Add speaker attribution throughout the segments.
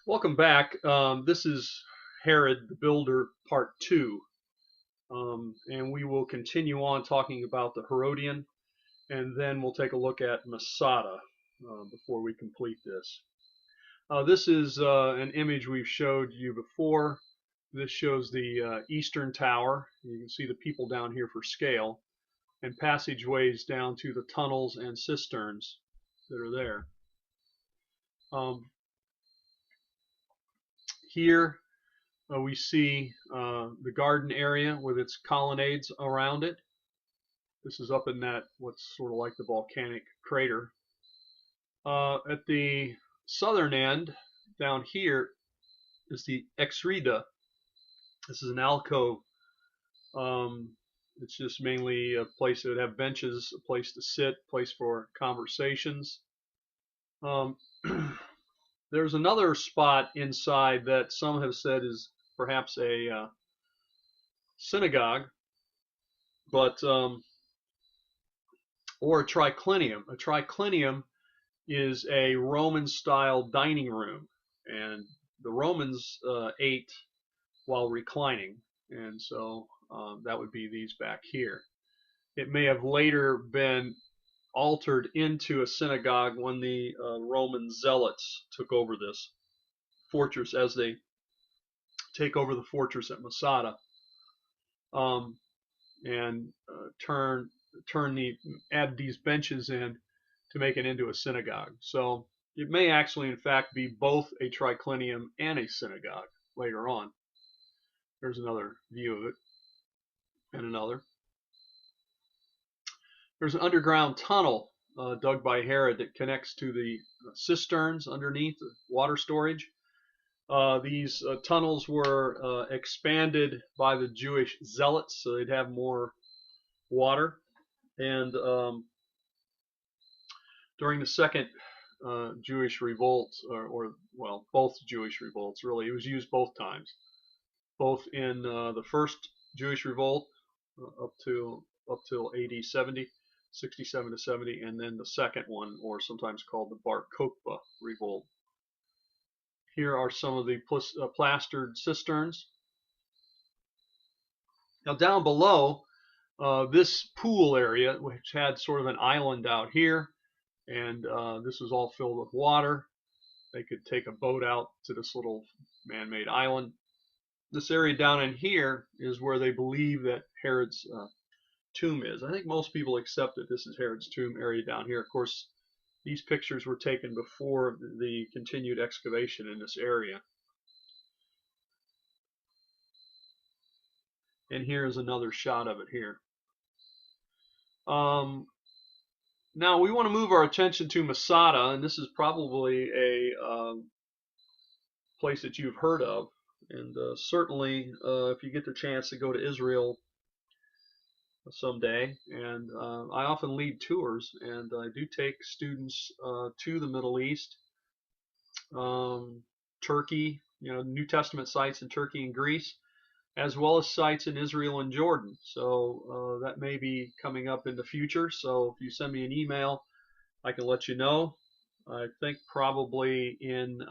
Speaker 1: Welcome back. This is Herod the Builder Part 2. And we will continue on talking about the Herodian, and then we'll take a look at Masada before we complete this. This is an image we've showed you before. This shows the eastern tower. You can see the people down here for scale, and passageways down to the tunnels and cisterns that are there. Here we see the garden area with its colonnades around it. This is up in that what's sort of like the volcanic crater. At the southern end, down here, is the exrida. This is an alcove. It's just mainly a place that would have benches, a place to sit, a place for conversations. There's another spot inside that some have said is perhaps a synagogue, but or a triclinium. A triclinium is a Roman-style dining room, and the Romans ate while reclining, and so that would be these back here. It may have later been altered into a synagogue when the Roman zealots took over this fortress, as they take over the fortress at Masada, and add these benches in to make it into a synagogue. So it may actually, in fact, be both a triclinium and a synagogue later on. There's another view of it, and another. There's an underground tunnel dug by Herod that connects to the cisterns underneath the water storage. These tunnels were expanded by the Jewish zealots, so they'd have more water. And during the second Jewish revolt, or well, both Jewish revolts, really, it was used both times. Both in the first Jewish revolt up till AD 70, 67 to 70, and then the second one, or sometimes called the Bar Kokhba revolt. Here are some of the plastered cisterns. Now down below, this pool area, which had sort of an island out here, and this was all filled with water. They could take a boat out to this little man-made island. This area down in here is where they believe that Herod's tomb is. I think most people accept that this is Herod's tomb area down here. Of course, these pictures were taken before the continued excavation in this area. And here's another shot of it here. Now we want to move our attention to Masada, and this is probably a place that you've heard of. And certainly, if you get the chance to go to Israel someday, and I often lead tours, and I do take students to the Middle East, Turkey, New Testament sites in Turkey and Greece, as well as sites in Israel and Jordan. So that may be coming up in the future. So if you send me an email, I can let you know. I think probably in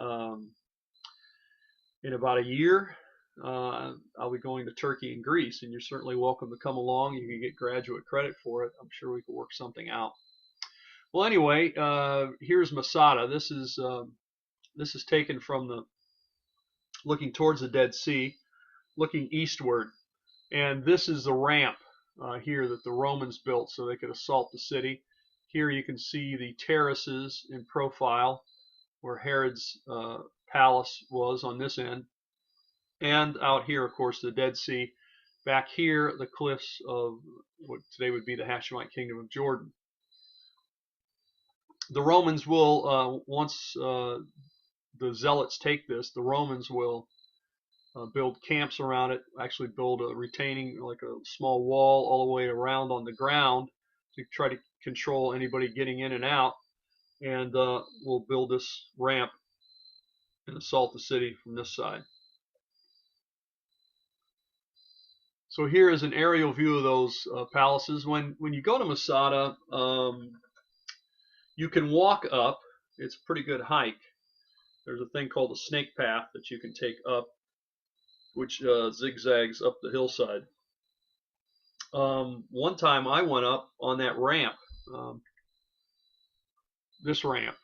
Speaker 1: about a year, I'll be going to Turkey and Greece, and you're certainly welcome to come along. You can get graduate credit for it. I'm sure we could work something out. Well, anyway, here's Masada. This is taken from looking towards the Dead Sea, looking eastward, and this is the ramp here that the Romans built so they could assault the city. Here you can see the terraces in profile where Herod's palace was on this end, and out here, of course, the Dead Sea. Back here, the cliffs of what today would be the Hashemite Kingdom of Jordan. The Romans will, once the Zealots take this, the Romans will build camps around it, actually build a retaining, like a small wall all the way around on the ground to try to control anybody getting in and out, and we'll build this ramp and assault the city from this side. So here is an aerial view of those palaces. When you go to Masada, you can walk up. It's a pretty good hike. There's a thing called a snake path that you can take up, which zigzags up the hillside. One time I went up on that ramp, um, this ramp.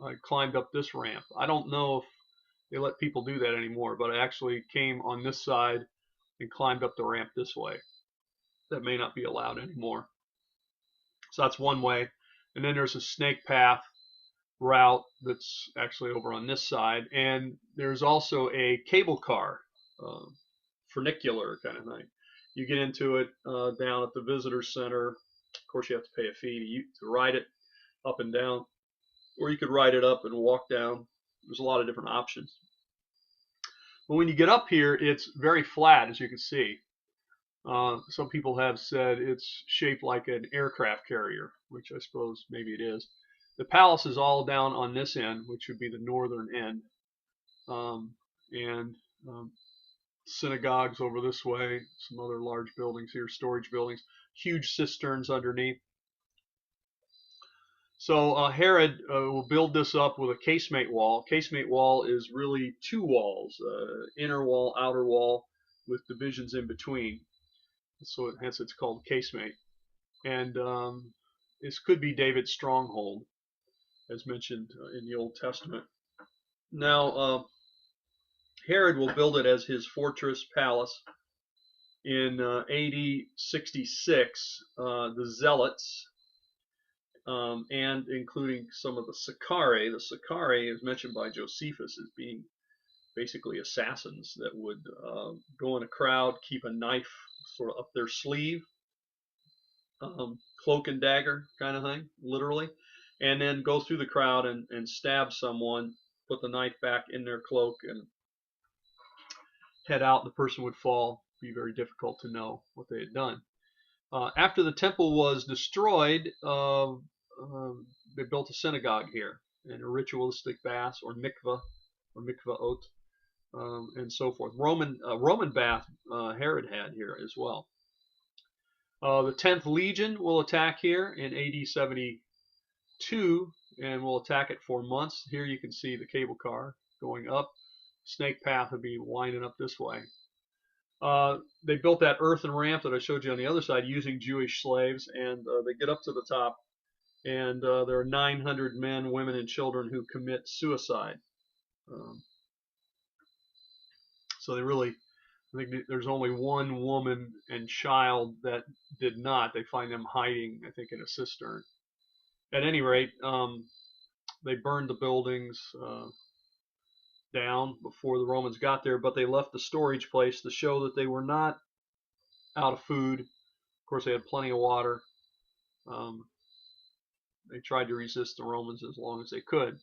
Speaker 1: I climbed up this ramp. I don't know if they let people do that anymore, but I actually came on this side and climbed up the ramp this way. That may not be allowed anymore. So that's one way. And then there's a snake path route that's actually over on this side. And there's also a cable car, funicular kind of thing. You get into it down at the visitor center. Of course, you have to pay a fee to ride it up and down, or you could ride it up and walk down. There's a lot of different options. But when you get up here, it's very flat, as you can see. Some people have said it's shaped like an aircraft carrier, which I suppose maybe it is. The palace is all down on this end, which would be the northern end. And synagogues over this way, some other large buildings here, storage buildings, huge cisterns underneath. So Herod will build this up with a casemate wall. Casemate wall is really two walls, inner wall, outer wall, with divisions in between. So hence it's called casemate. And this could be David's stronghold, as mentioned in the Old Testament. Now, Herod will build it as his fortress palace. In AD 66, the Zealots, and including some of the Sicarii. The Sicarii is mentioned by Josephus as being basically assassins that would go in a crowd, keep a knife sort of up their sleeve, cloak and dagger kind of thing, literally, and then go through the crowd and stab someone, put the knife back in their cloak, and head out. The person would fall. Be very difficult to know what they had done. After the temple was destroyed, they built a synagogue here, and a ritualistic bath, or mikvah, or mikvaot, and so forth. Roman bath Herod had here as well. The 10th Legion will attack here in AD 72, and will attack it for months. Here you can see the cable car going up. Snake path would be winding up this way. They built that earthen ramp that I showed you on the other side using Jewish slaves, and they get up to the top, and there are 900 men, women, and children who commit suicide. So they really, I think there's only one woman and child that did not. They find them hiding, I think, in a cistern. At any rate, they burned the buildings down before the Romans got there, but they left the storage place to show that they were not out of food. Of course, they had plenty of water. They tried to resist the Romans as long as they could.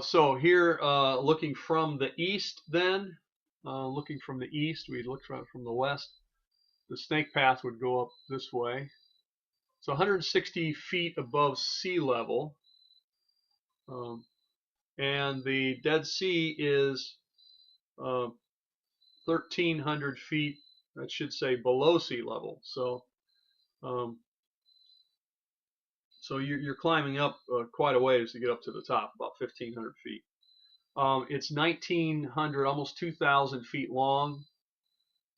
Speaker 1: So here, looking from the east then, looking from the east, we look from the west, the snake path would go up this way. So 160 feet above sea level. And the Dead Sea is 1,300 feet, that should say, below sea level. So so you're climbing up quite a ways to get up to the top, about 1,500 feet. It's 1,900, almost 2,000 feet long,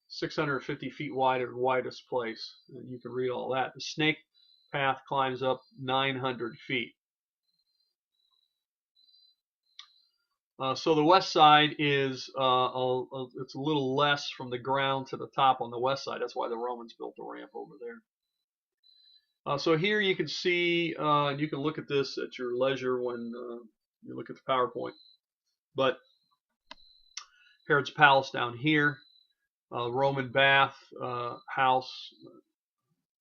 Speaker 1: 650 feet wide at the widest place. And you can read all that. The snake path climbs up 900 feet. So the west side is it's a little less from the ground to the top on the west side. That's why the Romans built the ramp over there. So here you can see, and you can look at this at your leisure when you look at the PowerPoint. But Herod's palace down here, Roman bath house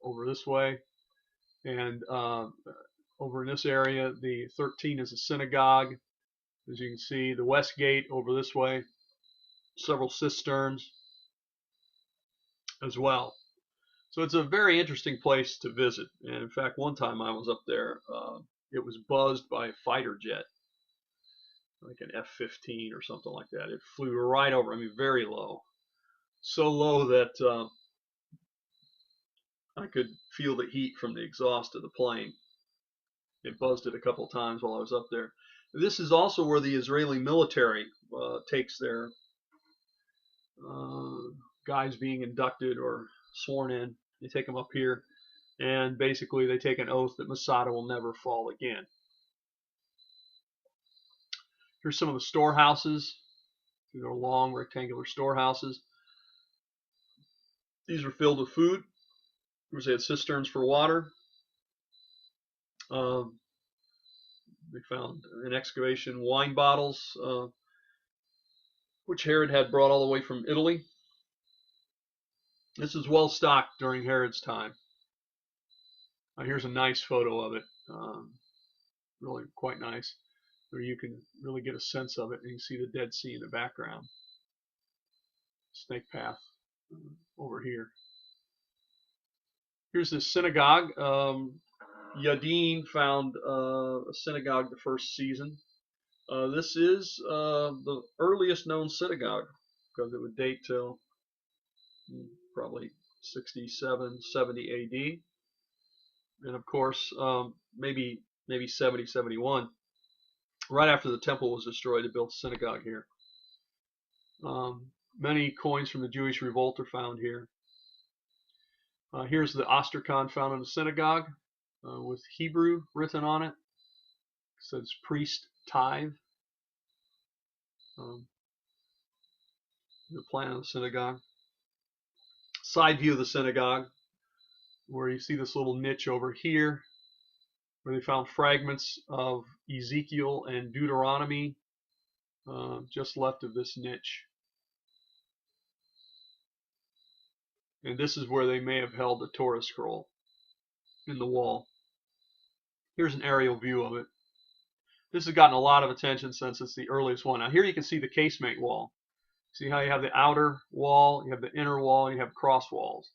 Speaker 1: over this way, and over in this area, the 13 is a synagogue. As you can see, the west gate over this way, several cisterns as well. So it's a very interesting place to visit. And in fact, one time I was up there, it was buzzed by a fighter jet, like an F-15 or something like that. It flew right over, I mean, very low. So low that I could feel the heat from the exhaust of the plane. It buzzed it a couple times while I was up there. This is also where the Israeli military takes their uh, guys being inducted or sworn in. They take them up here, and basically they take an oath that Masada will never fall again. Here's some of the storehouses. These are long rectangular storehouses. These were filled with food. They had cisterns for water. They found in excavation wine bottles, which Herod had brought all the way from Italy. This is well stocked during Herod's time. Here's a nice photo of it. Really quite nice, where you can really get a sense of it, and you can see the Dead Sea in the background. Snake path over here. Here's the synagogue. Yadin found a synagogue the first season. This is the earliest known synagogue, because it would date till probably 67, 70 AD. And of course, maybe 70, 71. Right after the temple was destroyed, they built a synagogue here. Many coins from the Jewish revolt are found here. Here's the ostracon found in the synagogue with Hebrew written on it. It says priest tithe. The plan of the synagogue. Side view of the synagogue, where you see this little niche over here, where they found fragments of Ezekiel and Deuteronomy just left of this niche. And this is where they may have held the Torah scroll, in the wall. Here's an aerial view of it. This has gotten a lot of attention since it's the earliest one. Now here you can see the casemate wall. See how you have the outer wall, you have the inner wall, and you have cross walls.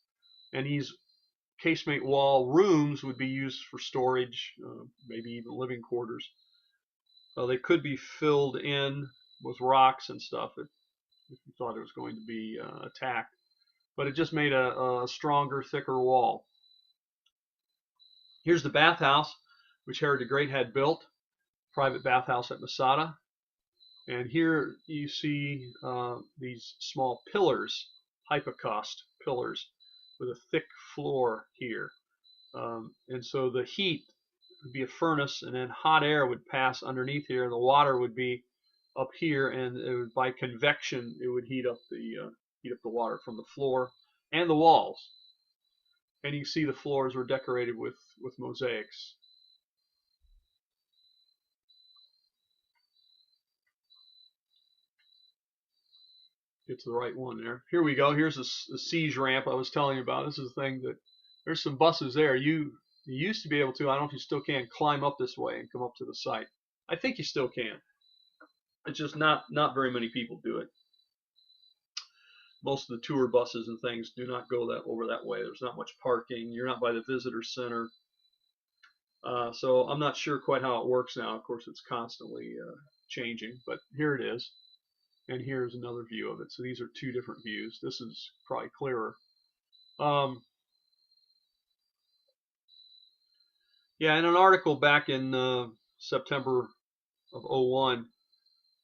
Speaker 1: And these casemate wall rooms would be used for storage, maybe even living quarters. They could be filled in with rocks and stuff if you thought it was going to be attacked. But it just made a stronger, thicker wall. Here's the bathhouse, which Herod the Great had built, private bathhouse at Masada. And here you see these small pillars, hypocaust pillars, with a thick floor here. And so the heat would be a furnace, and then hot air would pass underneath here, and the water would be up here, and it would, by convection, it would heat up the water from the floor and the walls. And you see the floors were decorated with mosaics. Get to the right one there. Here we go. Here's the siege ramp I was telling you about. This is the thing that there's some buses there. You used to be able to, I don't know if you still can, climb up this way and come up to the site. I think you still can. It's just not very many people do it. Most of the tour buses and things do not go over that way. There's not much parking. You're not by the visitor center. So I'm not sure quite how it works now. Of course, it's constantly changing, but here it is. And here's another view of it. So these are two different views. This is probably clearer. Yeah, in an article back in September of '01,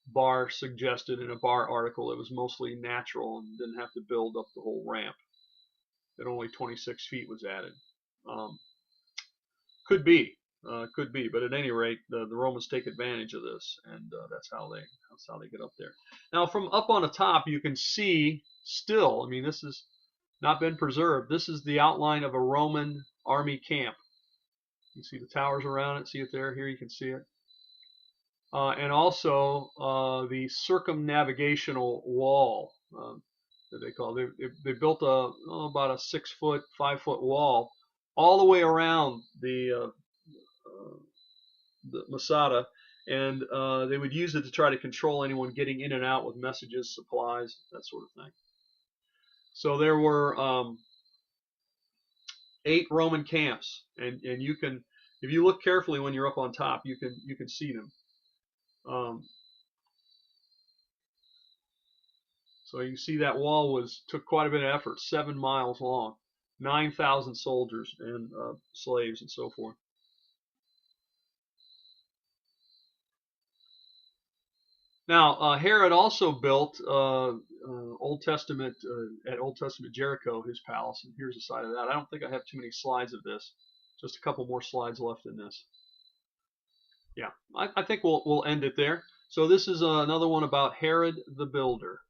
Speaker 1: Barr suggested in a Barr article it was mostly natural and didn't have to build up the whole ramp. That only 26 feet was added. Could be, but at any rate, the Romans take advantage of this, and that's how they get up there. Now, from up on the top, you can see still. I mean, this has not been preserved. This is the outline of a Roman army camp. You see the towers around it. See it there. Here you can see it. And also the circumnavigational wall that they call it. They built about a 6 foot, 5 foot wall all the way around the Masada, and they would use it to try to control anyone getting in and out with messages, supplies, that sort of thing. So there were 8 Roman camps, and you can, if you look carefully when you're up on top, you can see them. So you see that wall took quite a bit of effort, 7 miles long, 9,000 soldiers and slaves and so forth. Now, Herod also built Old Testament at Old Testament Jericho, his palace, and here's a side of that. I don't think I have too many slides of this. Just a couple more slides left in this. Yeah, I think we'll end it there. So this is another one about Herod the Builder.